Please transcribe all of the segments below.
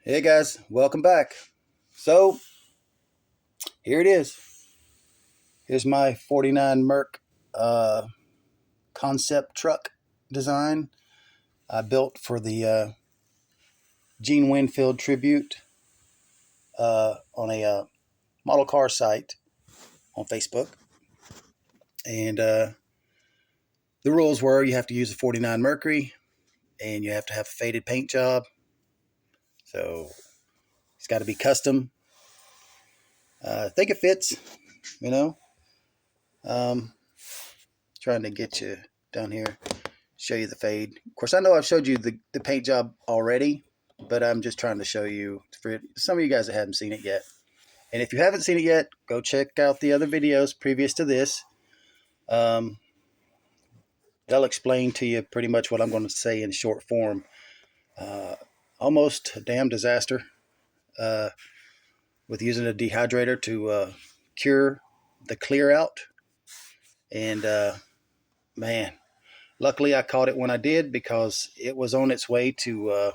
Hey guys, welcome back. So here it is. Here's my 49 Merc concept truck design I built for the Gene Winfield tribute on a model car site on Facebook. And the rules were you have to use a 49 Mercury and you have to have a faded paint job. So it's got to be custom. I think it fits, you know. Um, Trying to get you down here, show you the fade. Of course, I know I've showed you the paint job already, but I'm just trying to show you for some of you guys that haven't seen it yet. And if you haven't seen it yet, go check out the other videos previous to this. Um, They'll explain to you pretty much what I'm going to say in short form. Uh, Almost a damn disaster uh, with using a dehydrator to cure the clear out. And man, luckily I caught it when I did because it was on its way to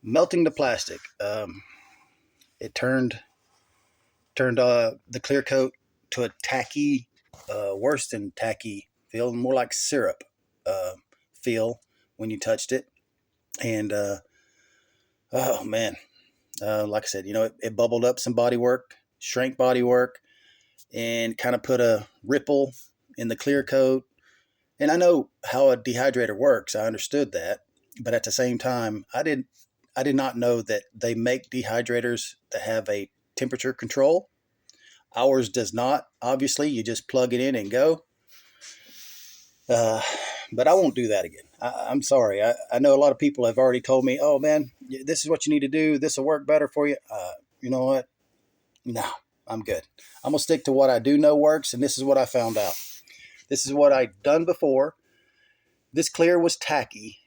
melting the plastic. It turned the clear coat to a tacky, worse than tacky feel, more like syrup uh, feel when you touched it. And oh man, like I said, it bubbled up some body work, shrank body work, and kind of put a ripple in the clear coat. And I know how a dehydrator works. I understood that, but at the same time, I did not know that they make dehydrators that have a temperature control. Ours does not. Obviously, you just plug it in and go. Uh, but I won't do that again. I'm sorry. I know a lot of people have already told me, oh man, this is what you need to do. This will work better for you. You know what? No, I'm good. I'm going to stick to what I do know works, and this is what I found out. This is what I'd done before. This clear was tacky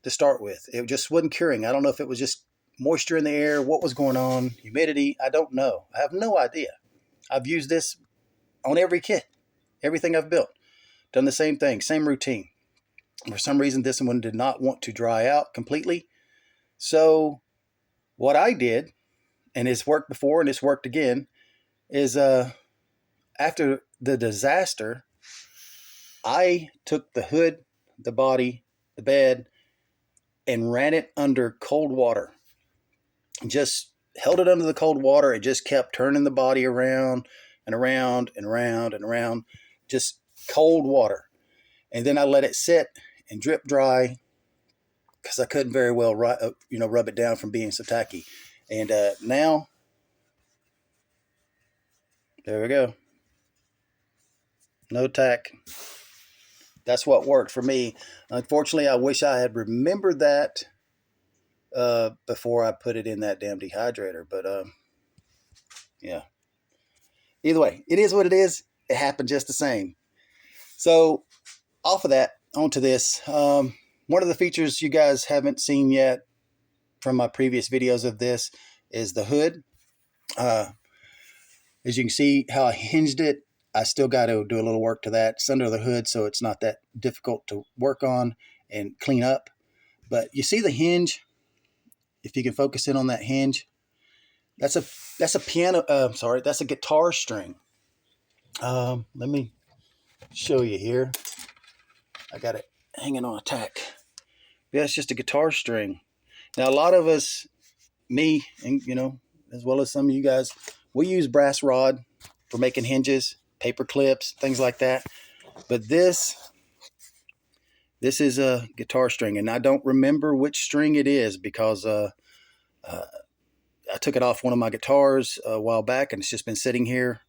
to start with. It just wasn't curing. I don't know if it was just moisture in the air, what was going on, humidity. I don't know. I have no idea. I've used this on every kit, everything I've built. Done the same thing, same routine. For some reason, this one did not want to dry out completely. So what I did, and it's worked before and it's worked again, is after the disaster, I took the hood, the body, the bed, and ran it under cold water. Just held it under the cold water. It just kept turning the body around and around and around and around. Just cold water. And then I let it sit and drip dry because I couldn't very well rub it down from being so tacky. And now, there we go. No tack. That's what worked for me. Unfortunately, I wish I had remembered that before I put it in that damn dehydrator. But yeah. Either way, it is what it is. It happened just the same. So off of that, onto this. One of the features you guys haven't seen yet from my previous videos of this is the hood. As you can see how I hinged it, I still got to do a little work to that. It's under the hood, so it's not that difficult to work on and clean up. But you see the hinge, if you can focus in on that hinge, that's a piano, sorry, that's a guitar string. Let me show you here. I got it hanging on a tack. Yeah, it's just a guitar string. Now, a lot of us, me, and as well as some of you guys, we use brass rod for making hinges, paper clips, things like that. But this is a guitar string, and I don't remember which string it is because I took it off one of my guitars a while back, and it's just been sitting here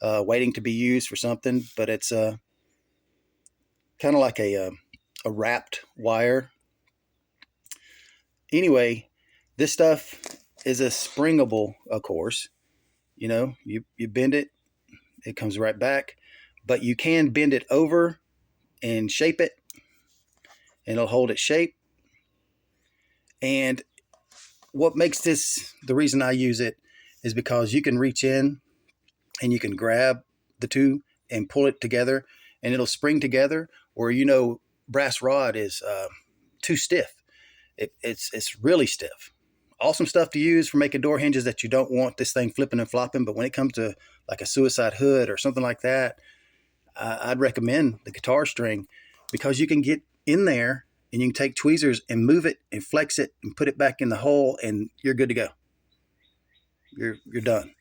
waiting to be used for something. But it's kind of like a wrapped wire. Anyway, this stuff is a springable, of course. You bend it, it comes right back. But you can bend it over and shape it, and it'll hold its shape. And what makes this, the reason I use it, is because you can reach in and you can grab the two and pull it together, and it'll spring together. Or brass rod is too stiff. It's really stiff. awesome stuff to use for making door hinges that you don't want this thing flipping and flopping. But when it comes to like a suicide hood or something like that, I'd recommend the guitar string, because you can get in there and you can take tweezers and move it and flex it and put it back in the hole, and you're good to go. You're done.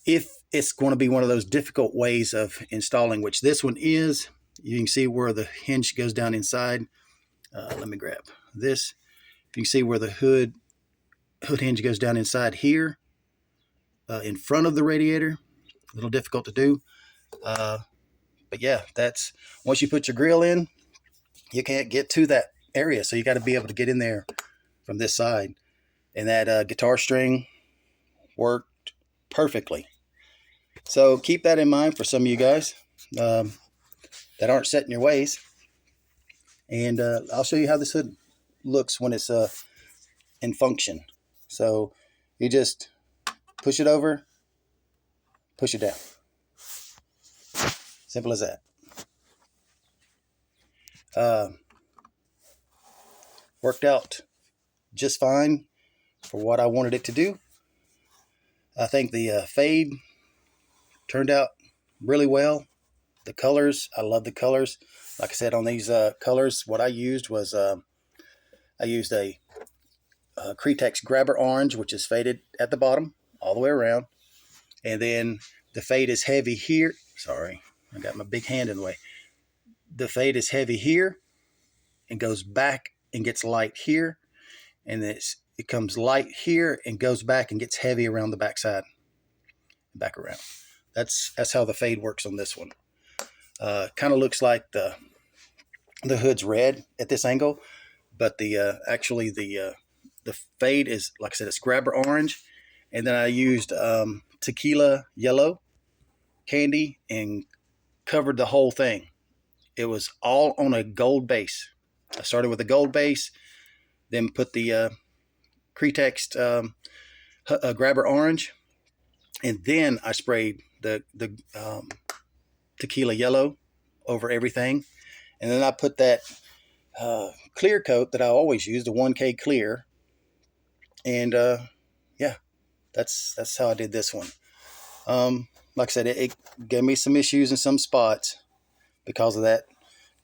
If it's going to be one of those difficult ways of installing, which this one is, you can see where the hinge goes down inside. Let me grab this. You can see where the hood hinge goes down inside here, in front of the radiator. A little difficult to do. But yeah, that's, once you put your grill in, you can't get to that area. So you got to be able to get in there from this side. And that guitar string worked perfectly. So keep that in mind for some of you guys that aren't set in your ways. And I'll show you how this hood looks when it's in function. So you just push it over, push it down. Simple as that. Worked out just fine for what I wanted it to do. I think the fade turned out really well. The colors, I love the colors. Like I said, on these colors, what I used was I used a Cretex Grabber Orange, which is faded at the bottom all the way around. And then the fade is heavy here. Sorry, I got my big hand in the way. The fade is heavy here and goes back and gets light here. And it comes light here and goes back and gets heavy around the backside. Back around. That's how the fade works on this one. Kind of looks like the hood's red at this angle, but the actually the fade is, like I said, it's Grabber Orange, and then I used tequila yellow candy and covered the whole thing. It was all on a gold base. I started with a gold base, then put the Cretex Grabber Orange, and then I sprayed the tequila yellow over everything. And then I put that clear coat that I always use, the 1K clear. And yeah, that's how I did this one. Like I said, it gave me some issues in some spots because of that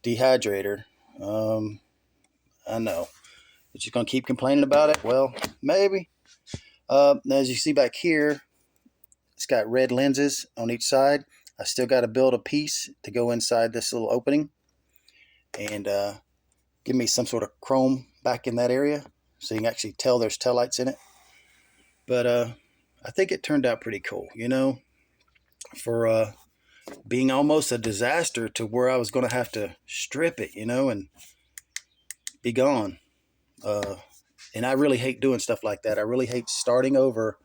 dehydrator. I know. But you're going to keep complaining about it? Well, maybe. As you see back here, it's got red lenses on each side. I still got to build a piece to go inside this little opening and give me some sort of chrome back in that area so you can actually tell there's taillights in it. But I think it turned out pretty cool, you know, for being almost a disaster to where I was going to have to strip it, you know, and be gone. And I really hate doing stuff like that. I really hate starting over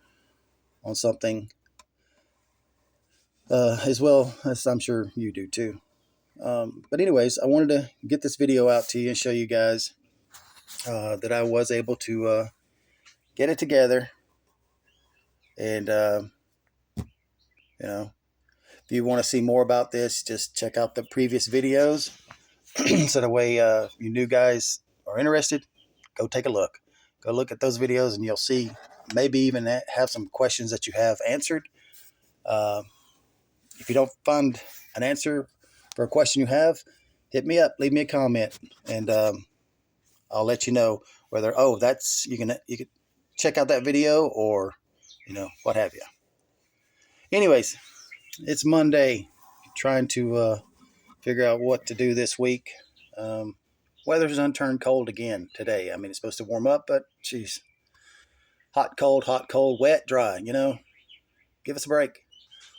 on something, as well as I'm sure you do too. But anyways, I wanted to get this video out to you and show you guys that I was able to get it together. And, you know, if you want to see more about this, just check out the previous videos. So the way you new guys are interested, go take a look. Go look at those videos and you'll see, maybe even have some questions that you have answered. If you don't find an answer for a question you have, hit me up, leave me a comment, and I'll let you know whether, oh, that's, you can check out that video, or, you know, what have you. Anyways, it's Monday, trying to figure out what to do this week. Weather's unturned cold again today. I mean, it's supposed to warm up, but geez, hot, cold, wet, dry, you know. Give us a break.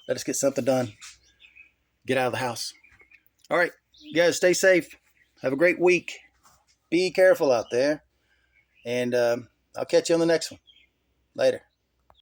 Let us get something done. Get out of the house. All right, you guys, stay safe. Have a great week. Be careful out there. And I'll catch you on the next one. Later.